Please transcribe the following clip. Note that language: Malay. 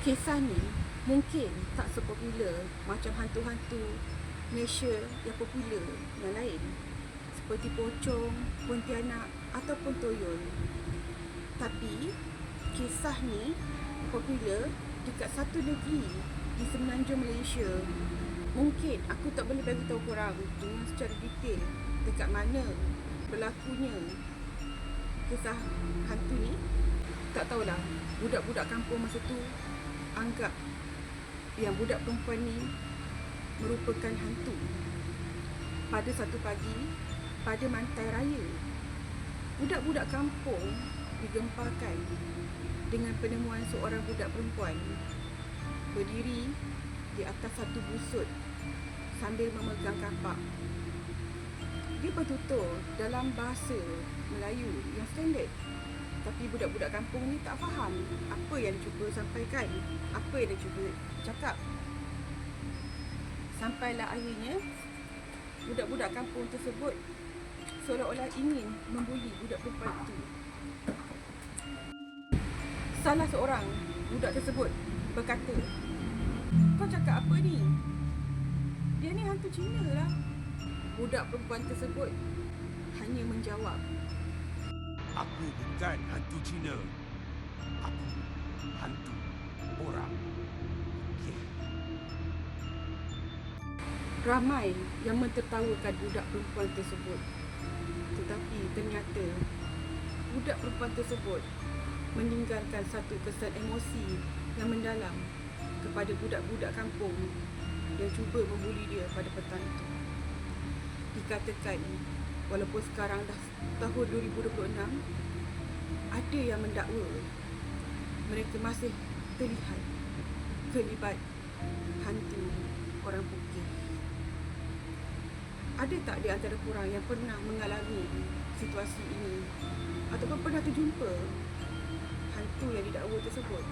Kisah ni mungkin tak sepopular macam hantu-hantu Malaysia yang popular yang lain, seperti pocong, pontianak ataupun toyol. Tapi kisah ni popular dekat satu negeri di semenanjung Malaysia. Mungkin aku tak boleh bagi tahu korang dengan secara detail dekat mana berlakunya kisah hantu ni. Tak tahulah, budak-budak kampung masa tu anggap yang budak perempuan ni merupakan hantu. Pada satu pagi, pada mantai raya, budak-budak kampung digemparkan dengan penemuan seorang budak perempuan berdiri di atas satu busut sambil memegang kapak. Dia bertutur dalam bahasa Melayu yang standard, tapi budak-budak kampung ni tak faham apa yang dia cuba sampaikan, apa yang dia cuba cakap. Sampailah akhirnya budak-budak kampung tersebut seolah-olah ingin membuli budak perempuan itu. Salah seorang budak tersebut berkata, "Kau cakap apa ni? Dia ni hantu Cina lah." Budak perempuan tersebut hanya menjawab, "Aku bukan hantu Cina. Aku hantu orang." Okay. Ramai yang mentertawakan budak perempuan tersebut. Tetapi ternyata budak perempuan tersebut meninggalkan satu kesan emosi yang mendalam kepada budak-budak kampung yang cuba membuli dia pada petang itu. Dikatakan walaupun sekarang dah tahun 2026, ada yang mendakwa mereka masih terlihat terlibat hantu orang putih. Ada tak di antara korang yang pernah mengalami situasi ini ataupun pernah terjumpa hantu yang didakwa tersebut?